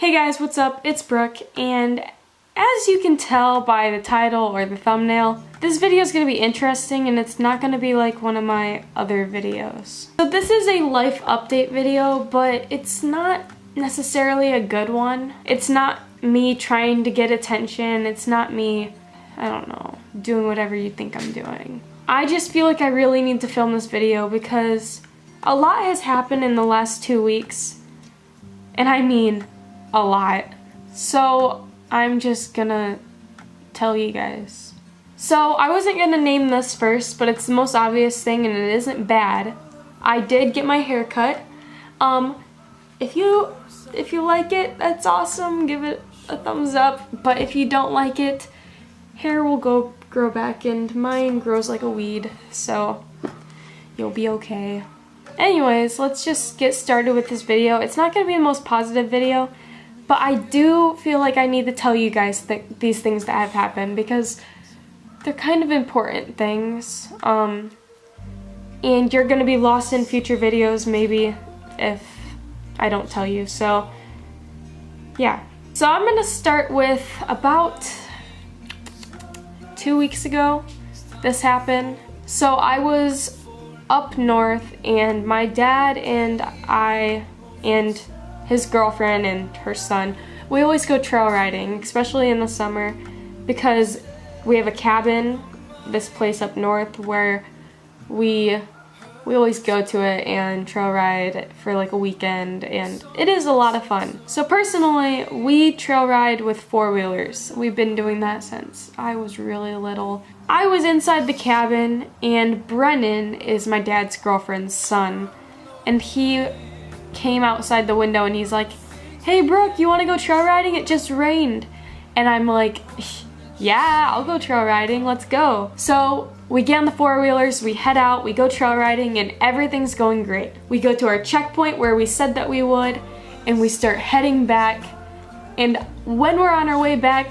Hey guys, what's up? It's Brooke, and as you can tell by the title or the thumbnail, this video is going to be interesting and it's not going to be like one of my other videos. So this is a life update video, but it's not necessarily a good one. It's not me trying to get attention. It's not me, I don't know, doing whatever you think I'm doing. I just feel like I really need to film this video because a lot has happened in the last 2 weeks, and I mean a lot. So I'm just gonna tell you guys. So I wasn't gonna name this first, but it's the most obvious thing and it isn't bad. I did get my hair cut. If you like it, that's awesome. Give it a thumbs up. But if you don't like it, hair will grow back, and mine grows like a weed, so you'll be okay. Anyways, let's just get started with this video. It's not gonna be the most positive video, but I do feel like I need to tell you guys these things that have happened because they're kind of important things. And you're gonna be lost in future videos maybe if I don't tell you. So yeah. So I'm gonna start with about 2 weeks ago this happened. So I was up north and my dad and I and his girlfriend and her son, we always go trail riding, especially in the summer, because we have a cabin, this place up north, where we always go to it and trail ride for like a weekend, and it is a lot of fun. So personally, we trail ride with four-wheelers. We've been doing that since I was really little. I was inside the cabin, and Brennan is my dad's girlfriend's son, and he came outside the window and he's like, "Hey Brooke, you want to go trail riding? It just rained." And I'm like, "Yeah, I'll go trail riding, let's go." So we get on the four-wheelers, we head out, we go trail riding, and everything's going great. We go to our checkpoint where we said that we would, and we start heading back. And when we're on our way back,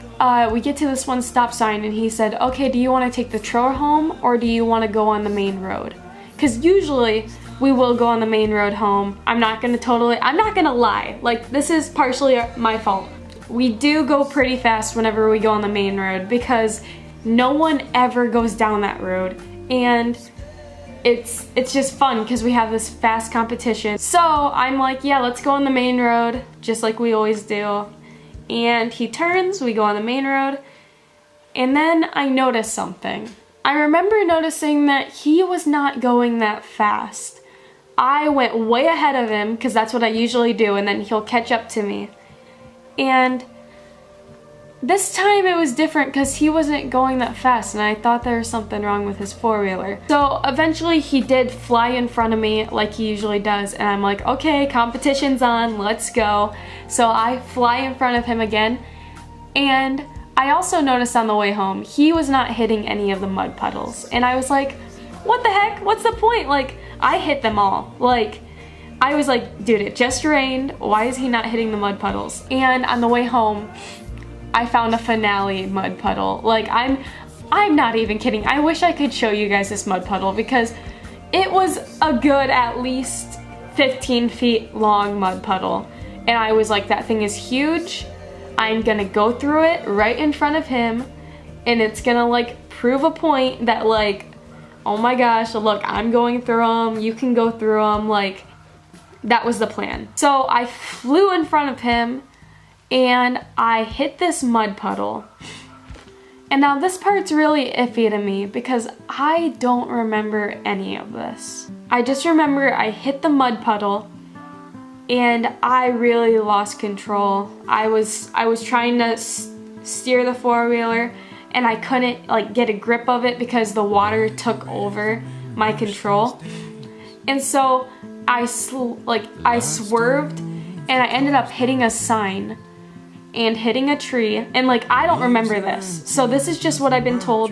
we get to this one stop sign and he said, "Okay, do you want to take the trail home or do you want to go on the main road?" Because usually we will go on the main road home. I'm not gonna lie, like, this is partially my fault. We do go pretty fast whenever we go on the main road because no one ever goes down that road, and it's just fun because we have this fast competition. So I'm like, yeah, let's go on the main road, just like we always do. And he turns, we go on the main road, and then I noticed something. I remember noticing that he was not going that fast. I went way ahead of him because that's what I usually do, and then he'll catch up to me. And this time it was different because he wasn't going that fast, and I thought there was something wrong with his four-wheeler. So eventually he did fly in front of me like he usually does, and I'm like, okay, competition's on, let's go. So I fly in front of him again, and I also noticed on the way home, he was not hitting any of the mud puddles. And I was like, what the heck? What's the point? Like, I hit them all. Like, I was like, dude, it just rained. Why is he not hitting the mud puddles? And on the way home, I found a finale mud puddle. Like, I'm not even kidding. I wish I could show you guys this mud puddle because it was a good at least 15 feet long mud puddle. And I was like, that thing is huge. I'm gonna go through it right in front of him, and it's gonna like prove a point that, like, oh my gosh, look, I'm going through them, you can go through them. Like, that was the plan. So I flew in front of him and I hit this mud puddle. And now this part's really iffy to me because I don't remember any of this. I just remember I hit the mud puddle and I really lost control. I was trying to steer the four-wheeler and I couldn't like get a grip of it because the water took over my control. And so I swerved and I ended up hitting a sign and hitting a tree, and like, I don't remember this. So this is just what I've been told,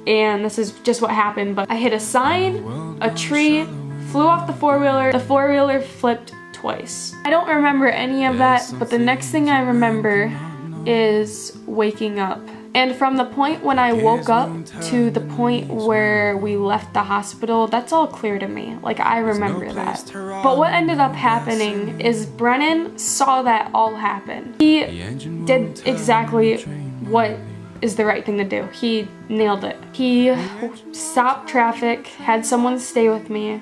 and this is just what happened. But I hit a sign, a tree, flew off the four-wheeler flipped twice. I don't remember any of that, but the next thing I remember is waking up And from the point when I woke up to the point where we left the hospital, that's all clear to me. Like, I remember that. But what ended up happening is Brennan saw that all happen. He did exactly what is the right thing to do. He nailed it. He stopped traffic, had someone stay with me,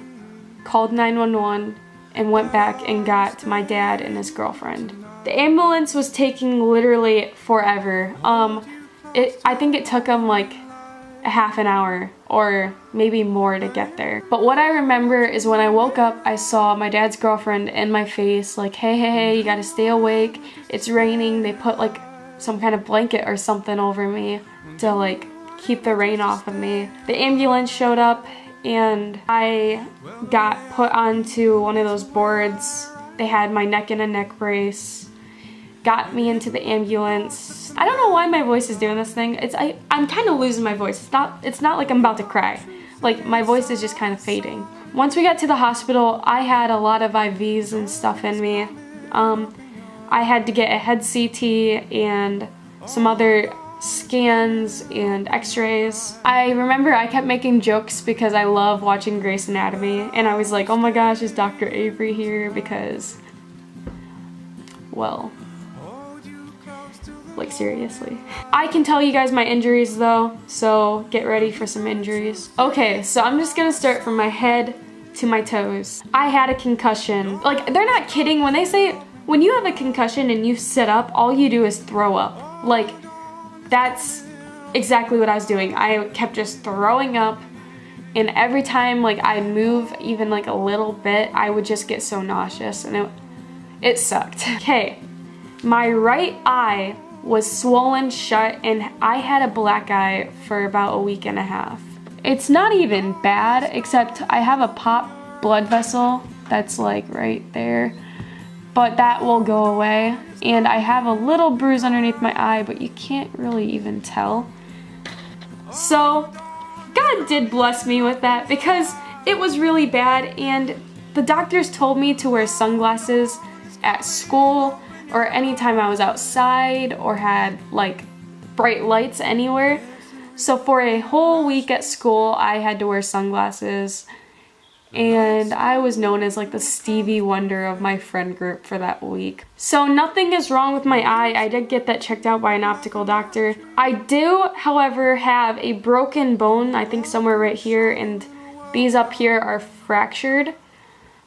called 911, and went back and got my dad and his girlfriend. The ambulance was taking literally forever. I think it took them like a half an hour or maybe more to get there. But what I remember is when I woke up, I saw my dad's girlfriend in my face like, hey, you gotta stay awake. It's raining. They put like some kind of blanket or something over me to like keep the rain off of me. The ambulance showed up and I got put onto one of those boards. They had my neck in a neck brace, got me into the ambulance. I don't know why my voice is doing this thing. I'm kind of losing my voice. It's not like I'm about to cry. Like, my voice is just kind of fading. Once we got to the hospital, I had a lot of IVs and stuff in me. I had to get a head CT and some other scans and x-rays. I remember I kept making jokes because I love watching Grey's Anatomy, and I was like, oh my gosh, is Dr. Avery here? Because, well, like, seriously. I can tell you guys my injuries though, so get ready for some injuries. Okay, so I'm just gonna start from my head to my toes. I had a concussion. Like, they're not kidding when they say when you have a concussion and you sit up, all you do is throw up. Like, that's exactly what I was doing. I kept just throwing up, and every time like I move even like a little bit, I would just get so nauseous, and it sucked. Okay, my right eye was swollen shut and I had a black eye for about a week and a half. It's not even bad, except I have a popped blood vessel that's like right there, but that will go away. And I have a little bruise underneath my eye, but you can't really even tell. So God did bless me with that because it was really bad, and the doctors told me to wear sunglasses at school or anytime I was outside or had like bright lights anywhere. So for a whole week at school, I had to wear sunglasses, and I was known as like the Stevie Wonder of my friend group for that week. So nothing is wrong with my eye. I did get that checked out by an optical doctor. I do, however, have a broken bone, I think somewhere right here, and these up here are fractured.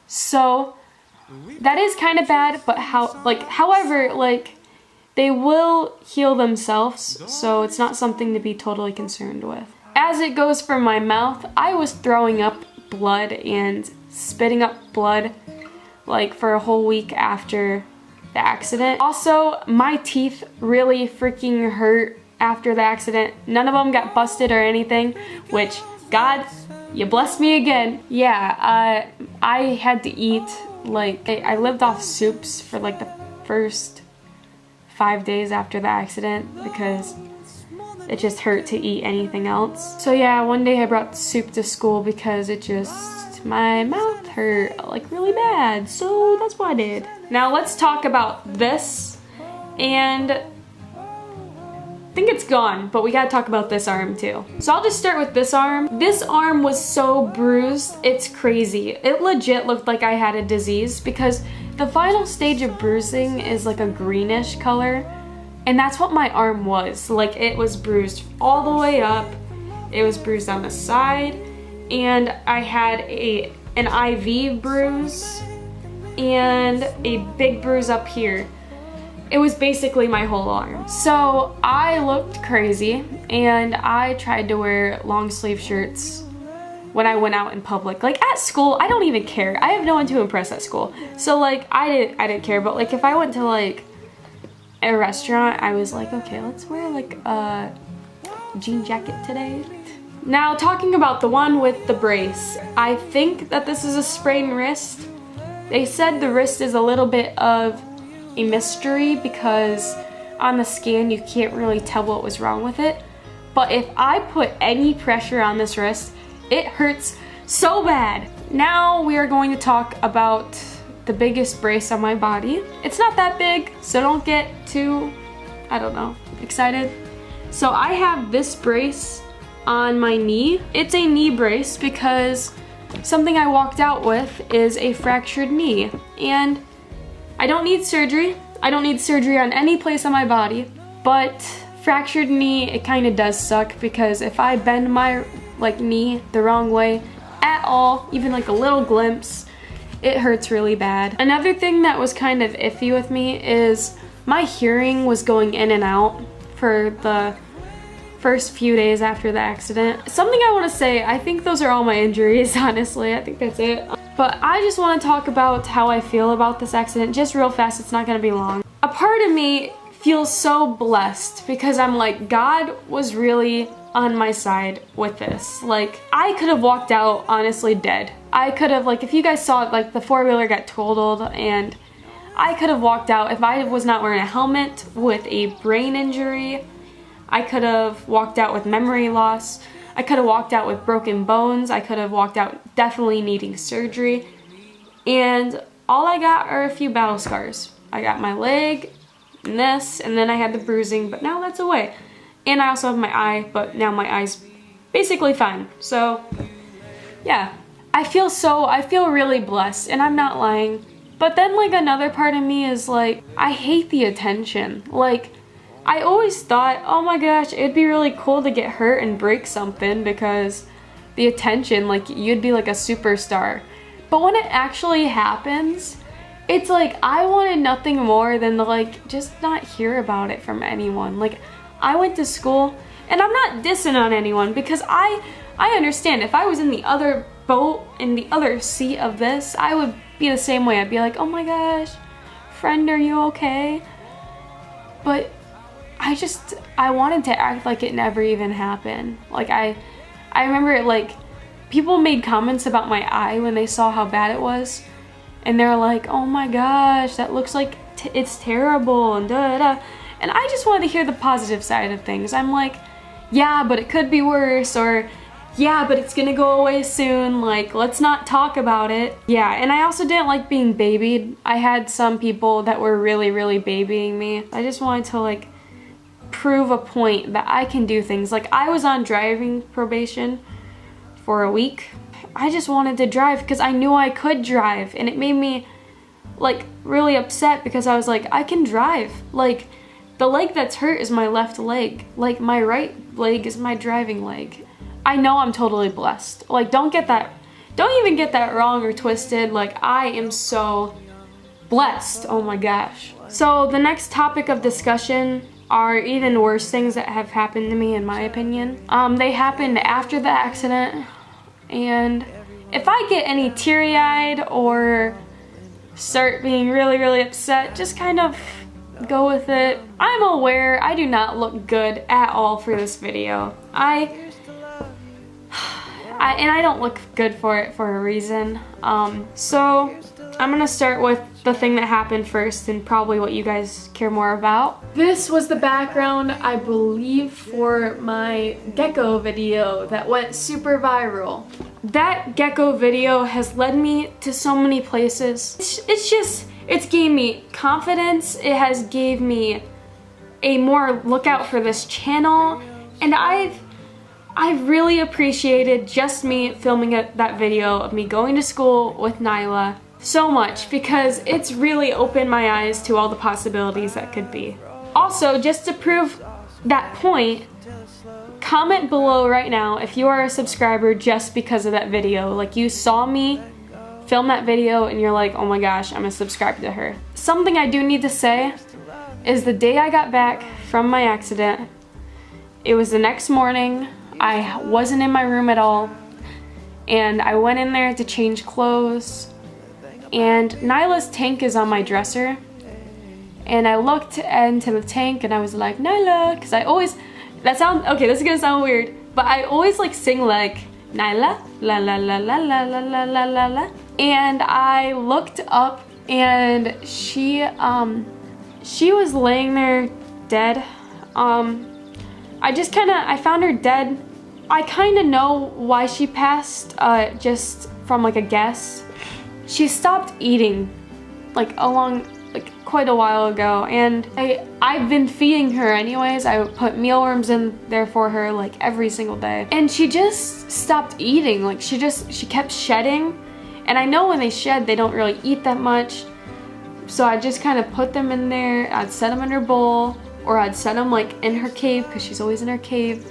So that is kind of bad, but however, like, they will heal themselves, so it's not something to be totally concerned with. As it goes for my mouth, I was throwing up blood and spitting up blood like for a whole week after the accident. Also, my teeth really freaking hurt after the accident. None of them got busted or anything, which, God, you blessed me again. Yeah, I had to eat, like, I lived off soups for like the first 5 days after the accident because it just hurt to eat anything else. So yeah, one day I brought soup to school because my mouth hurt like really bad. So that's what I did. Now let's talk about this, and I think it's gone, but we gotta talk about this arm too. So I'll just start with this arm. This arm was so bruised, it's crazy. It legit looked like I had a disease because the final stage of bruising is like a greenish color, and that's what my arm was. Like, it was bruised all the way up, it was bruised on the side, and I had an IV bruise and a big bruise up here. It was basically my whole arm. So I looked crazy, and I tried to wear long sleeve shirts when I went out in public. Like, at school, I don't even care. I have no one to impress at school. So like, I didn't care, but like if I went to like a restaurant, I was like, okay, let's wear like a jean jacket today. Now, talking about the one with the brace, I think that this is a sprained wrist. They said the wrist is a little bit of a mystery because on the scan you can't really tell what was wrong with it. But if I put any pressure on this wrist, it hurts so bad. Now we are going to talk about the biggest brace on my body. It's not that big, so don't get too, I don't know, excited. So I have this brace on my knee. It's a knee brace because something I walked out with is a fractured knee. And I don't need surgery. I don't need surgery on any place on my body, but fractured knee, it kind of does suck because if I bend my knee the wrong way at all, even like a little glimpse, it hurts really bad. Another thing that was kind of iffy with me is my hearing was going in and out for the first few days after the accident. Something I want to say, I think those are all my injuries, honestly. I think that's it. But I just want to talk about how I feel about this accident just real fast. It's not going to be long. A part of me feels so blessed because I'm like, God was really on my side with this. Like, I could have walked out honestly dead. I could have, like, if you guys saw it, like the four-wheeler got totaled and I could have walked out if I was not wearing a helmet with a brain injury. I could have walked out with memory loss. I could have walked out with broken bones. I could have walked out definitely needing surgery. And all I got are a few battle scars. I got my leg and this, and then I had the bruising, but now that's away. And I also have my eye, but now my eye's basically fine. So yeah, I feel really blessed, and I'm not lying. But then like another part of me is like, I hate the attention. Like, I always thought, oh my gosh, it'd be really cool to get hurt and break something because the attention, like you'd be like a superstar. But when it actually happens, it's like I wanted nothing more than to like just not hear about it from anyone. Like, I went to school, and I'm not dissing on anyone because I understand if I was in the other boat, in the other seat of this, I would be the same way. I'd be like, oh my gosh, friend, are you okay? But I wanted to act like it never even happened. Like, I remember like people made comments about my eye when they saw how bad it was, and they're like, oh my gosh, that looks like it's terrible and da da da. And I just wanted to hear the positive side of things. I'm like, yeah, but it could be worse, or yeah, but it's gonna go away soon, like, let's not talk about it. Yeah, and I also didn't like being babied. I had some people that were really, really babying me. I just wanted to like prove a point that I can do things. Like, I was on driving probation for a week. I just wanted to drive because I knew I could drive, and it made me like really upset because I was like, I can drive. Like, the leg that's hurt is my left leg. Like, my right leg is my driving leg. I know I'm totally blessed. Like, don't even get that wrong or twisted. Like, I am so blessed. Oh my gosh. So the next topic of discussion are even worse things that have happened to me, in my opinion. They happened after the accident, and if I get any teary-eyed or start being really, really upset, just kind of go with it. I'm aware I do not look good at all for this video. And I don't look good for it for a reason. So I'm gonna start with the thing that happened first and probably what you guys care more about. This was the background, I believe, for my gecko video that went super viral. That gecko video has led me to so many places. It's gave me confidence. It has gave me a more lookout for this channel, and I've really appreciated just me filming that video of me going to school with Nyla so much because it's really opened my eyes to all the possibilities that could be. Also, just to prove that point, comment below right now if you are a subscriber just because of that video. Like, you saw me film that video and you're like, oh my gosh, I'm gonna subscribe to her. Something I do need to say is the day I got back from my accident, it was the next morning. I wasn't in my room at all, and I went in there to change clothes, and Nyla's tank is on my dresser, and I looked into the tank and I was like, Nyla, because I always, okay, this is gonna sound weird, but I always like sing like Nyla, la la la la la la la la la la, and I looked up and she was laying there dead. I found her dead. I kind of know why she passed, just from like a guess. She stopped eating like quite a while ago, and I've been feeding her anyways. I put mealworms in there for her like every single day, and she just stopped eating. Like she kept shedding, and I know when they shed they don't really eat that much, so I just kind of put them in there. I'd set them in her bowl, or I'd set them like in her cave because she's always in her cave,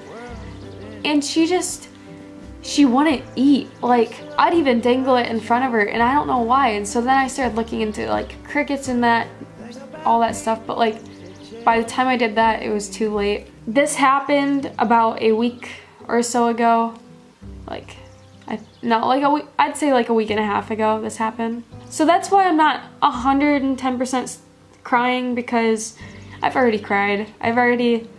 and she wouldn't eat. Like I'd even dangle it in front of her, and I don't know why. And so then I started looking into like crickets and all that stuff, but like by the time I did that, it was too late. This happened about a week or so ago. Like I'd say like a week and a half ago this happened. So that's why I'm not 110% crying, because I've already cried. I've already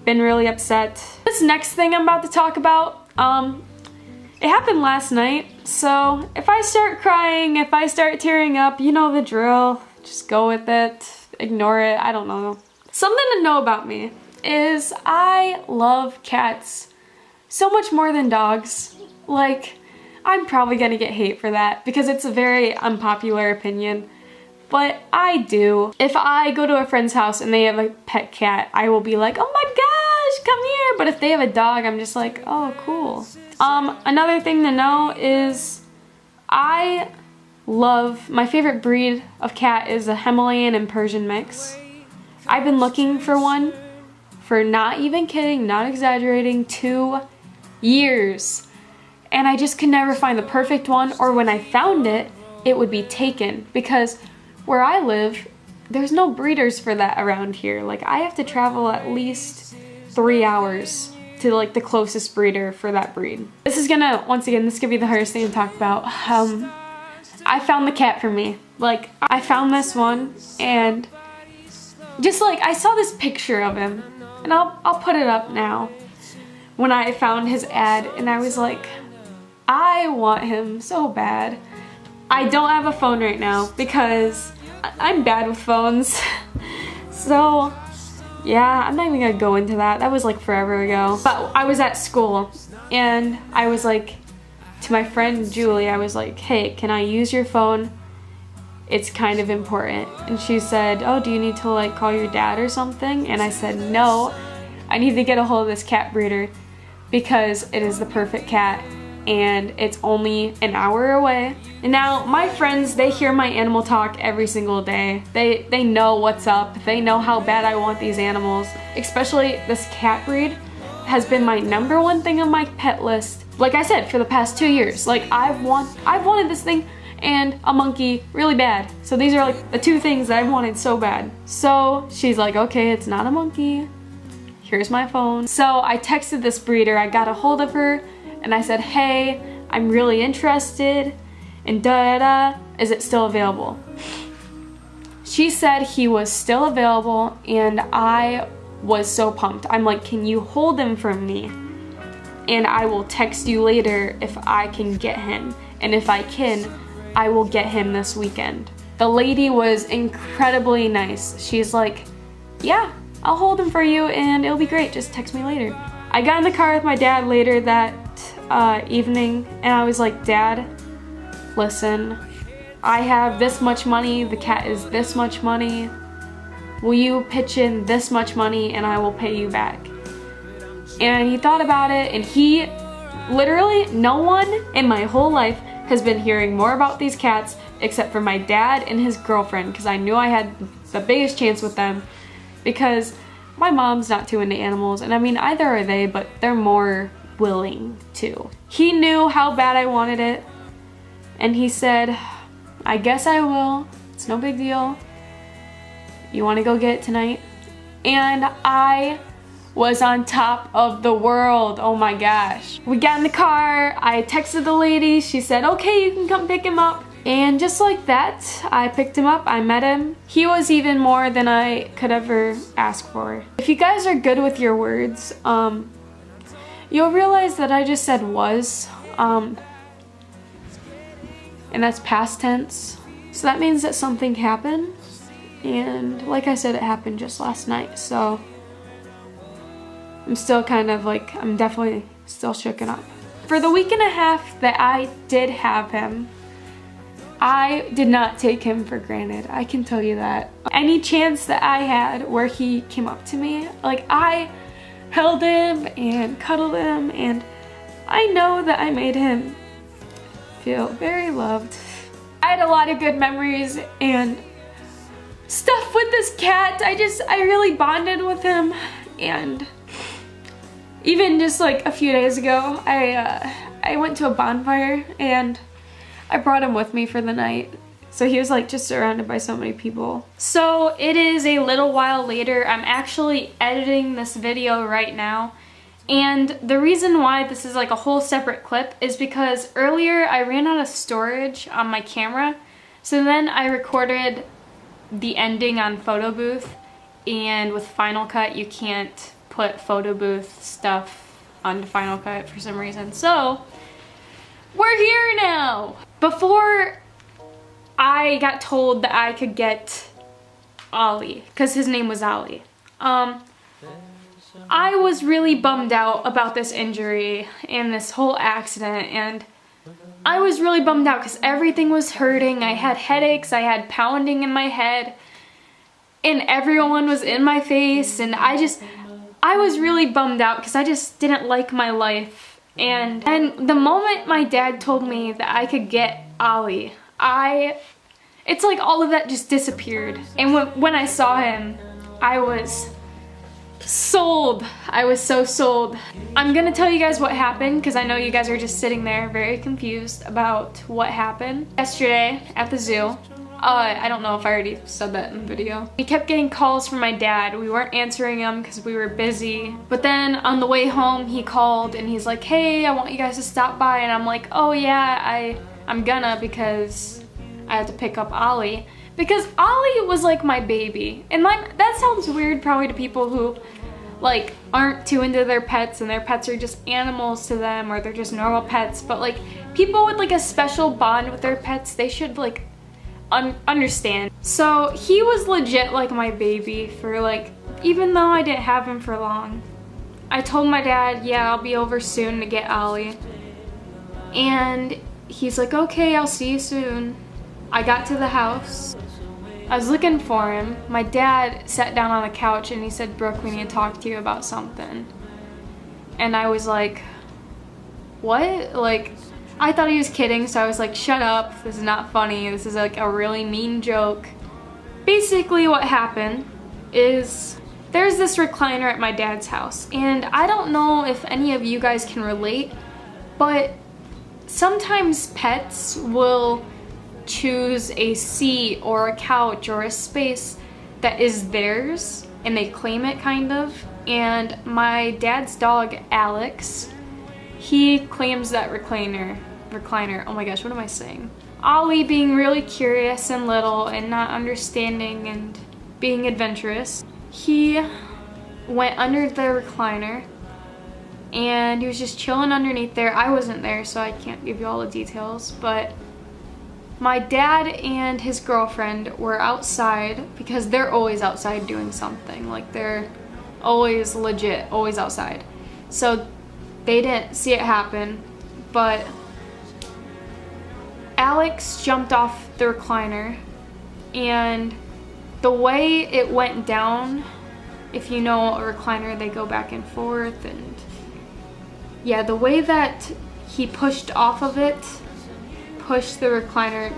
been really upset. This next thing I'm about to talk about, it happened last night, so if I start crying, if I start tearing up, you know the drill. Just go with it, ignore it, I don't know. Something to know about me is I love cats so much more than dogs. Like, I'm probably gonna get hate for that because it's a very unpopular opinion, but I do. If I go to a friend's house and they have a pet cat, I will be like, oh my gosh, come here. But if they have a dog, I'm just like, oh, cool. Another thing to know is my favorite breed of cat is a Himalayan and Persian mix. I've been looking for one for, not even kidding, not exaggerating, 2 years. And I just could never find the perfect one, or when I found it, it would be taken, because where I live, there's no breeders for that around here. Like I have to travel at least 3 hours to like the closest breeder for that breed. This is gonna be the hardest thing to talk about. I found the cat for me. Like I found this one, and just like I saw this picture of him, and I'll put it up now. When I found his ad, and I was like, I want him so bad. I don't have a phone right now because I'm bad with phones. So yeah, I'm not even gonna go into that. That was like forever ago. But I was at school, and I was like, to my friend Julie, I was like, hey, can I use your phone? It's kind of important. And she said, oh, do you need to like call your dad or something? And I said, no, I need to get a hold of this cat breeder because it is the perfect cat, and it's only an hour away. And now my friends, they hear my animal talk every single day. They know what's up. They know how bad I want these animals. Especially this cat breed has been my #1 thing on my pet list. Like I said, for the past 2 years. Like I've wanted this thing and a monkey really bad. So these are like the 2 things that I wanted so bad. So she's like, okay, it's not a monkey. Here's my phone. So I texted this breeder. I got a hold of her, and I said, hey, I'm really interested, and da-da-da, is it still available? She said he was still available, and I was so pumped. I'm like, can you hold him for me? And I will text you later if I can get him. And if I can, I will get him this weekend. The lady was incredibly nice. She's like, yeah, I'll hold him for you and it'll be great. Just text me later. I got in the car with my dad later that evening, and I was like, Dad, listen, I have this much money, the cat is this much money. Will you pitch in this much money and I will pay you back? And he thought about it, and he literally, no one in my whole life has been hearing more about these cats except for my dad and his girlfriend, because I knew I had the biggest chance with them, because my mom's not too into animals, and I mean either are they, but they're more willing to. He knew how bad I wanted it, and he said, I guess I will, it's no big deal. You want to go get it tonight? And I was on top of the world. Oh my gosh. We got in the car, I texted the lady, she said, okay, you can come pick him up. And just like that, I picked him up, I met him. He was even more than I could ever ask for. If you guys are good with your words, you'll realize that I just said was, and that's past tense. So that means that something happened. And like I said, it happened just last night, so I'm still kind of like, I'm definitely still shooken up. For the week and a half that I did have him, I did not take him for granted, I can tell you that. Any chance that I had where he came up to me, like I held him and cuddled him, and I know that I made him feel very loved. I had a lot of good memories and stuff with this cat. I really bonded with him, and even just like a few days ago, I went to a bonfire and I brought him with me for the night. So he was like just surrounded by so many people. So it is a little while later. I'm actually editing this video right now. And the reason why this is like a whole separate clip is because earlier I ran out of storage on my camera. So then I recorded the ending on photo booth, and with Final Cut you can't put photo booth stuff onto Final Cut for some reason. So we're here now. Before I got told that I could get Ollie, because his name was Ollie, I was really bummed out about this injury and this whole accident, and I was really bummed out because everything was hurting. I had headaches, I had pounding in my head, and everyone was in my face, and I was really bummed out because I just didn't like my life. And the moment my dad told me that I could get Ollie, it's like all of that just disappeared. And when I saw him, I was sold. I was so sold. I'm gonna tell you guys what happened because I know you guys are just sitting there very confused about what happened. Yesterday at the zoo, I don't know if I already said that in the video. We kept getting calls from my dad. We weren't answering them because we were busy. But then on the way home, he called and he's like, hey, I want you guys to stop by. And I'm like, oh yeah, I'm gonna, because I have to pick up Ollie. Because Ollie was like my baby. And that sounds weird probably to people who like aren't too into their pets and their pets are just animals to them, or they're just normal pets. But like people with like a special bond with their pets, they should like understand. So he was legit like my baby for like, even though I didn't have him for long. I told my dad, yeah, I'll be over soon to get Ollie. And he's like, okay, I'll see you soon. I got to the house. I was looking for him. My dad sat down on the couch and he said, Brooke, we need to talk to you about something. And I was like, what? Like, I thought he was kidding, so I was like, shut up, this is not funny, this is like a really mean joke. Basically what happened is there's this recliner at my dad's house, and I don't know if any of you guys can relate, but sometimes pets will choose a seat or a couch or a space that is theirs, and they claim it kind of. And my dad's dog, Alex, he claims that recliner. Oh my gosh, what am I saying? Ollie, being really curious and little and not understanding and being adventurous, he went under the recliner and he was just chilling underneath there. I wasn't there, so I can't give you all the details, but my dad and his girlfriend were outside because they're always outside doing something. Like, they're always legit, always outside. So they didn't see it happen, but Alex jumped off the recliner, and the way it went down, if you know a recliner, they go back and forth, and yeah, the way that he pushed off of it pushed the recliner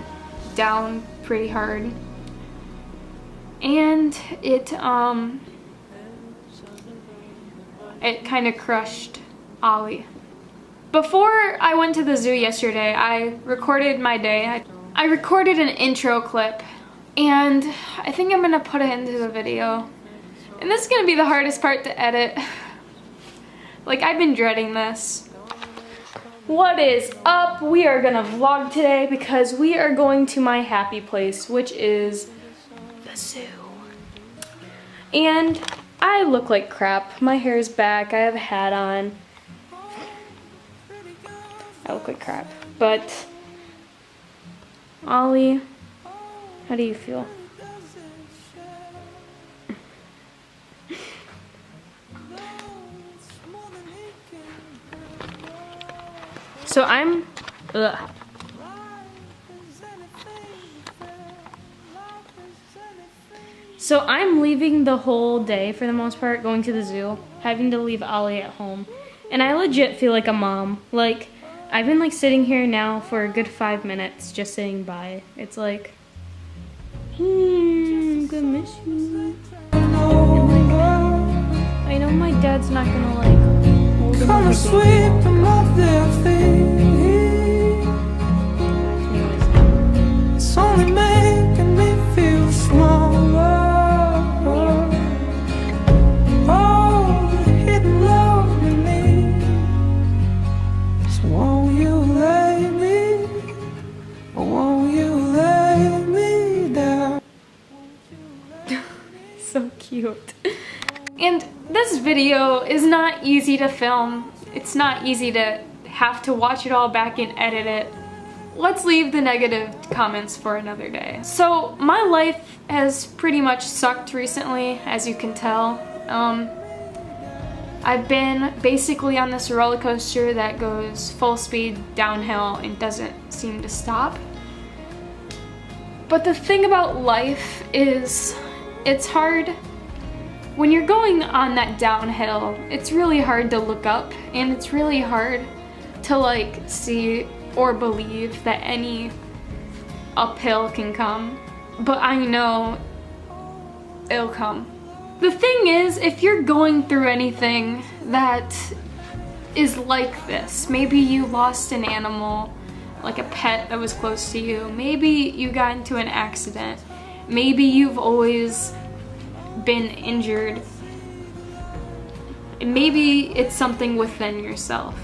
down pretty hard, and it kind of crushed Ollie. Before I went to the zoo yesterday, I recorded my day. I recorded an intro clip, and I think I'm gonna put it into the video. And this is gonna be the hardest part to edit. Like, I've been dreading this. What is up? We are gonna vlog today because we are going to my happy place, which is the zoo. And I look like crap. My hair's back, I have a hat on. I look like crap. But Ollie, how do you feel? So So I'm leaving the whole day for the most part, going to the zoo, having to leave Ollie at home. And I legit feel like a mom. Like, I've been like sitting here now for a good 5 minutes just sitting by. It's like, I'm gonna miss you. And like, I know my dad's not gonna like hold him Come and sweep them off their feet. It's only making me feel smaller. Oh, the hidden love in me. So won't you lay me, or won't you lay me down? so cute. And this video is not easy to film. It's not easy to have to watch it all back and edit it. Let's leave the negative comments for another day. So my life has pretty much sucked recently, as you can tell. I've been basically on this roller coaster that goes full speed downhill and doesn't seem to stop. But the thing about life is it's hard. When you're going on that downhill, it's really hard to look up, and it's really hard to like see or believe that any uphill can come. But I know it'll come. The thing is, if you're going through anything that is like this, maybe you lost an animal, like a pet that was close to you, maybe you got into an accident, maybe you've always been injured, maybe it's something within yourself.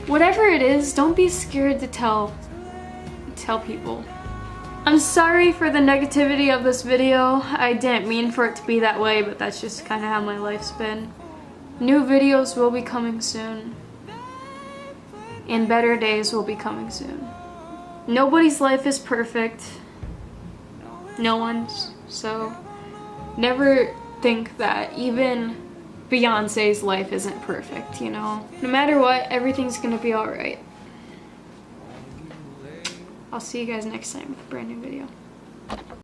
Whatever it is, don't be scared to tell people. I'm sorry for the negativity of this video. I didn't mean for it to be that way, but that's just kind of how my life's been. New videos will be coming soon, and better days will be coming soon. Nobody's life is perfect. No one's. So never think that even Beyonce's life isn't perfect, you know? No matter what, everything's gonna be alright. I'll see you guys next time with a brand new video.